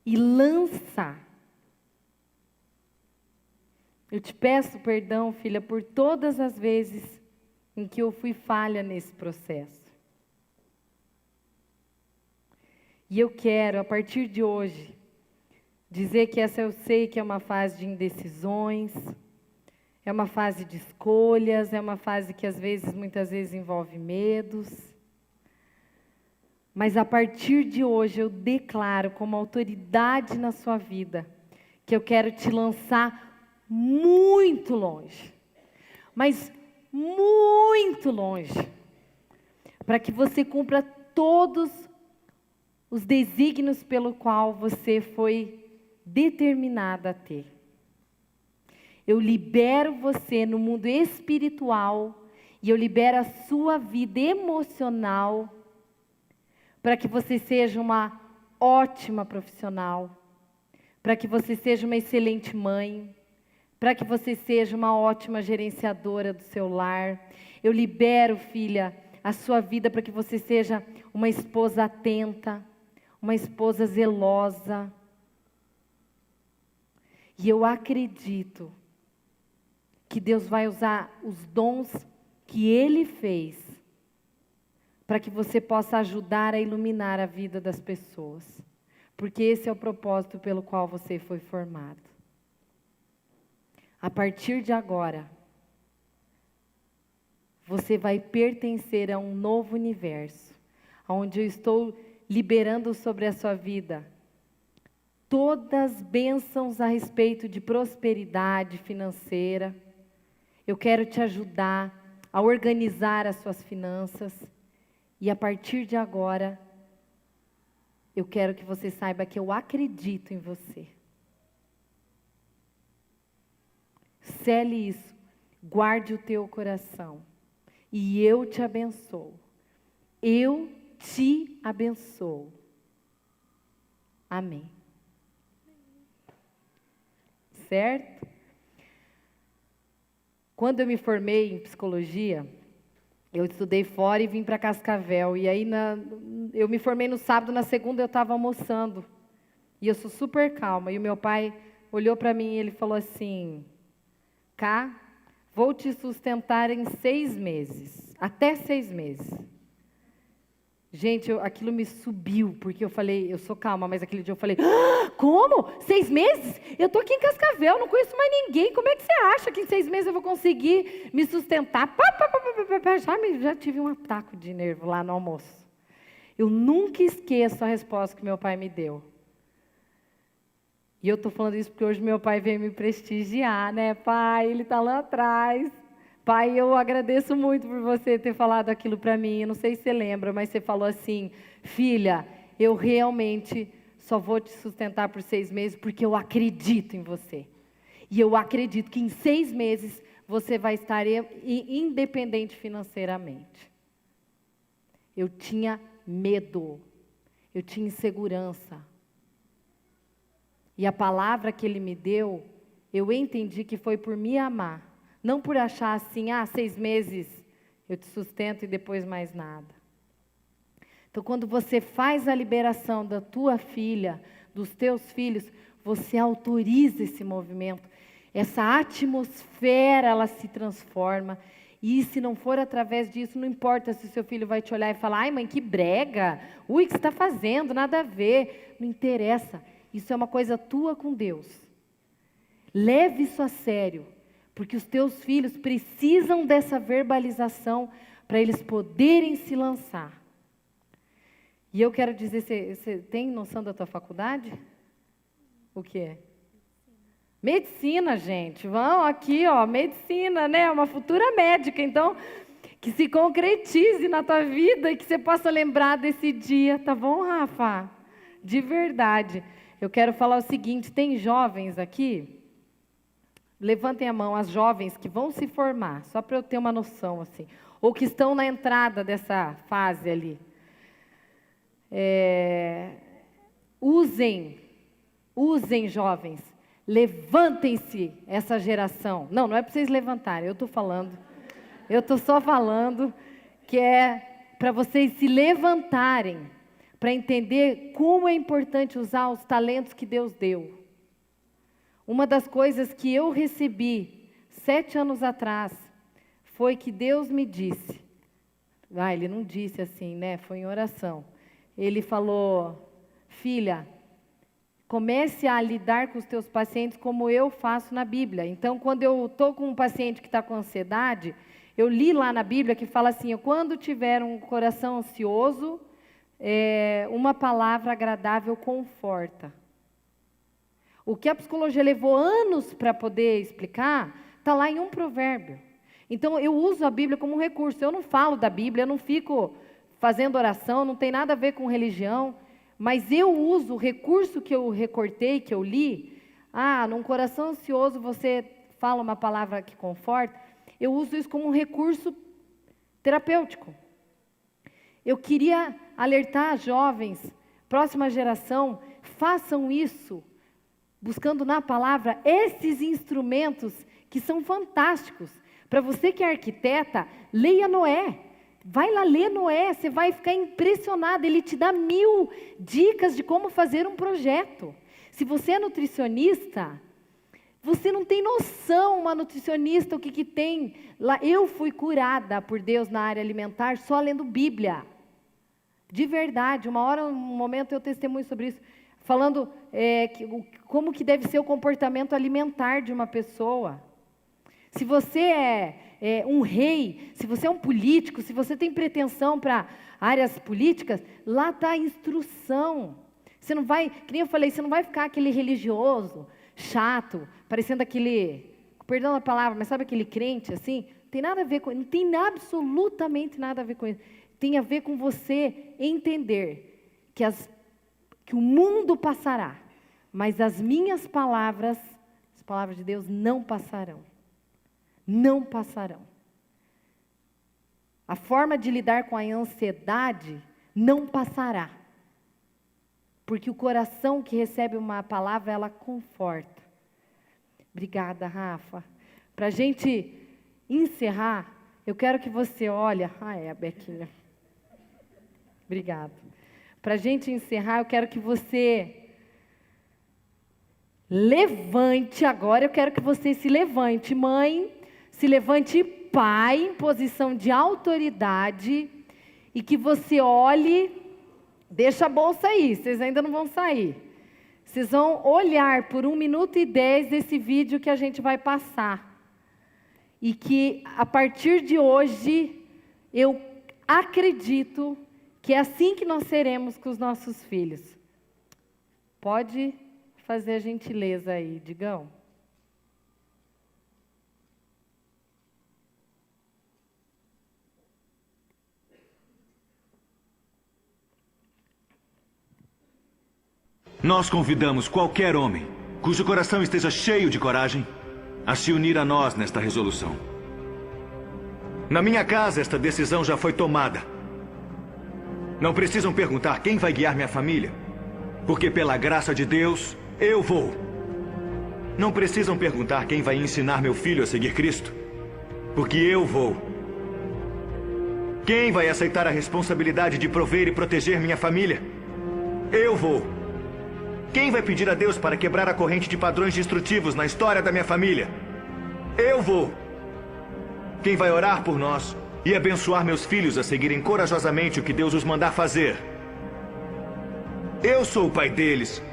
e lançar. Eu te peço perdão, filha, por todas as vezes em que eu fui falha nesse processo. E eu quero, a partir de hoje, dizer que essa eu sei que é uma fase de indecisões, é uma fase de escolhas, é uma fase que muitas vezes envolve medos. Mas a partir de hoje eu declaro como autoridade na sua vida que eu quero te lançar muito longe, mas muito longe, para que você cumpra todos os desígnios pelo qual você foi determinada a ter. Eu libero você no mundo espiritual e eu libero a sua vida emocional para que você seja uma ótima profissional, para que você seja uma excelente mãe, para que você seja uma ótima gerenciadora do seu lar. Eu libero, filha, a sua vida para que você seja uma esposa atenta, uma esposa zelosa. E eu acredito que Deus vai usar os dons que Ele fez para que você possa ajudar a iluminar a vida das pessoas. Porque esse é o propósito pelo qual você foi formado. A partir de agora, você vai pertencer a um novo universo, onde eu estou liberando sobre a sua vida todas as bênçãos a respeito de prosperidade financeira. Eu quero te ajudar a organizar as suas finanças. E a partir de agora, eu quero que você saiba que eu acredito em você. Cele isso, guarde o teu coração. E eu te abençoo. Eu te abençoo. Amém. Certo? Quando eu me formei em psicologia, eu estudei fora e vim para Cascavel. E aí eu me formei no sábado, na segunda eu estava almoçando. E eu sou super calma. E o meu pai olhou para mim e ele falou assim: Cá, vou te sustentar em 6 meses. Até 6 meses. Gente, aquilo me subiu, porque eu falei, eu sou calma, mas aquele dia eu falei, como? 6 meses? Eu estou aqui em Cascavel, não conheço mais ninguém. Como é que você acha que em 6 meses eu vou conseguir me sustentar? Já tive um ataque de nervo lá no almoço. Eu nunca esqueço a resposta que meu pai me deu. E eu estou falando isso porque hoje meu pai veio me prestigiar, né, pai? Ele está lá atrás. Pai, eu agradeço muito por você ter falado aquilo para mim. Eu não sei se você lembra, mas você falou assim: filha, eu realmente só vou te sustentar por 6 meses porque eu acredito em você. E eu acredito que em 6 meses você vai estar independente financeiramente. Eu tinha medo, eu tinha insegurança. E a palavra que ele me deu, eu entendi que foi por me amar. Não por achar assim, 6 meses eu te sustento e depois mais nada. Então, quando você faz a liberação da tua filha, dos teus filhos, você autoriza esse movimento. Essa atmosfera, ela se transforma. E se não for através disso, não importa se o seu filho vai te olhar e falar: ai mãe, que brega. Ui, o que você está fazendo? Nada a ver. Não interessa. Isso é uma coisa tua com Deus. Leve isso a sério. Porque os teus filhos precisam dessa verbalização para eles poderem se lançar. E eu quero dizer, você tem noção da tua faculdade? O que é? Medicina, gente. Vão aqui, ó, medicina, né? Uma futura médica. Então, que se concretize na tua vida e que você possa lembrar desse dia, tá bom, Rafa? De verdade. Eu quero falar o seguinte, tem jovens aqui? Levantem a mão, as jovens que vão se formar, só para eu ter uma noção, assim. Ou que estão na entrada dessa fase ali. Usem, jovens. Levantem-se, essa geração. Não é para vocês levantarem, eu estou só falando que é para vocês se levantarem, para entender como é importante usar os talentos que Deus deu. Uma das coisas que eu recebi 7 anos atrás foi que Deus me disse, ele não disse assim, né? Foi em oração. Ele falou, filha, comece a lidar com os teus pacientes como eu faço na Bíblia. Então, quando eu estou com um paciente que está com ansiedade, eu li lá na Bíblia que fala assim, quando tiver um coração ansioso, uma palavra agradável conforta. O que a psicologia levou anos para poder explicar, está lá em um provérbio. Então, eu uso a Bíblia como um recurso. Eu não falo da Bíblia, eu não fico fazendo oração, não tem nada a ver com religião, mas eu uso o recurso que eu recortei, que eu li. Num coração ansioso você fala uma palavra que conforta. Eu uso isso como um recurso terapêutico. Eu queria alertar jovens, próxima geração, façam isso, buscando na palavra esses instrumentos que são fantásticos. Para você que é arquiteta, leia Noé. Vai lá ler Noé, você vai ficar impressionado. Ele te dá 1000 dicas de como fazer um projeto. Se você é nutricionista, você não tem noção, uma nutricionista, o que tem lá. Eu fui curada por Deus na área alimentar só lendo Bíblia. De verdade, um momento eu testemunho sobre isso, falando como que deve ser o comportamento alimentar de uma pessoa. Se você é um rei, se você é um político, se você tem pretensão para áreas políticas, lá está a instrução. Você não vai, que nem eu falei, você não vai ficar aquele religioso, chato, parecendo aquele, perdão a palavra, mas sabe aquele crente assim? Tem nada a ver com, não tem absolutamente nada a ver com isso. Tem a ver com você entender que o mundo passará, mas as minhas palavras, as palavras de Deus não passarão. Não passarão. A forma de lidar com a ansiedade não passará. Porque o coração que recebe uma palavra, ela conforta. Obrigada, Rafa. Para a gente encerrar, eu quero que você olhe... a Bequinha. Obrigada. Para a gente encerrar, eu quero que você levante agora. Eu quero que você se levante, mãe. Se levante, pai, em posição de autoridade. E que você olhe... Deixa a bolsa aí, vocês ainda não vão sair. Vocês vão olhar por 1 minuto e 10 desse vídeo que a gente vai passar. E que, a partir de hoje, eu acredito que é assim que nós seremos com os nossos filhos. Pode fazer a gentileza aí, Digão. Nós convidamos qualquer homem, cujo coração esteja cheio de coragem, a se unir a nós nesta resolução. Na minha casa, esta decisão já foi tomada. Não precisam perguntar quem vai guiar minha família, porque pela graça de Deus, eu vou. Não precisam perguntar quem vai ensinar meu filho a seguir Cristo, porque eu vou. Quem vai aceitar a responsabilidade de prover e proteger minha família? Eu vou. Quem vai pedir a Deus para quebrar a corrente de padrões destrutivos na história da minha família? Eu vou. Quem vai orar por nós e abençoar meus filhos a seguirem corajosamente o que Deus os mandar fazer? Eu sou o pai deles.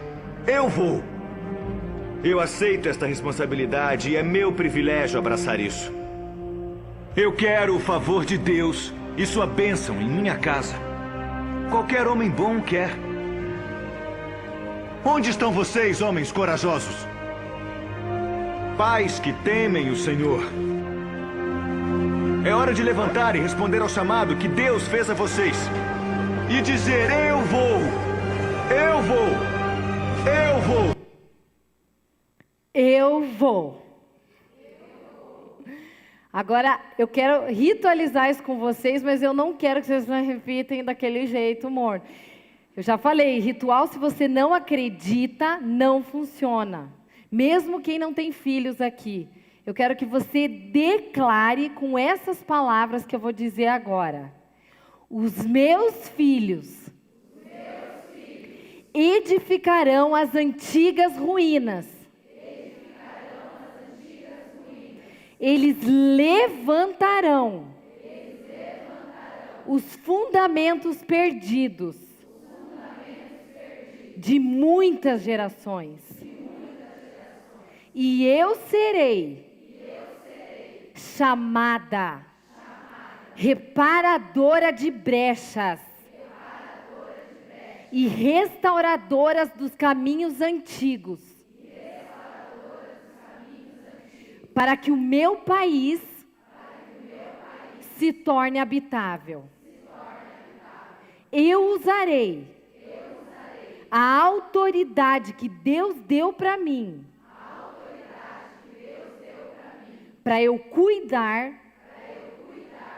Eu vou. Eu aceito esta responsabilidade e é meu privilégio abraçar isso. Eu quero o favor de Deus e sua bênção em minha casa. Qualquer homem bom quer. Onde estão vocês, homens corajosos? Pais que temem o Senhor. É hora de levantar e responder ao chamado que Deus fez a vocês. E dizer: eu vou, eu vou, eu vou. Eu vou. Agora, eu quero ritualizar isso com vocês, mas eu não quero que vocês não repitem daquele jeito morno. Eu já falei, ritual, se você não acredita, não funciona. Mesmo quem não tem filhos aqui. Eu quero que você declare com essas palavras que eu vou dizer agora. Os meus filhos edificarão as antigas ruínas. Eles levantarão os fundamentos perdidos de muitas gerações. E eu serei chamada reparadora de brechas e restauradora dos caminhos antigos, para que o meu país se torne habitável. Eu usarei a autoridade que Deus deu para mim, para eu cuidar,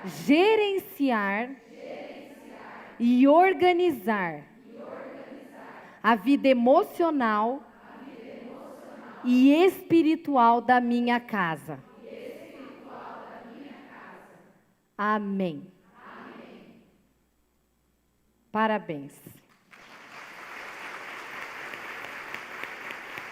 gerenciar e organizar a vida emocional e espiritual da minha casa. Amém. Parabéns.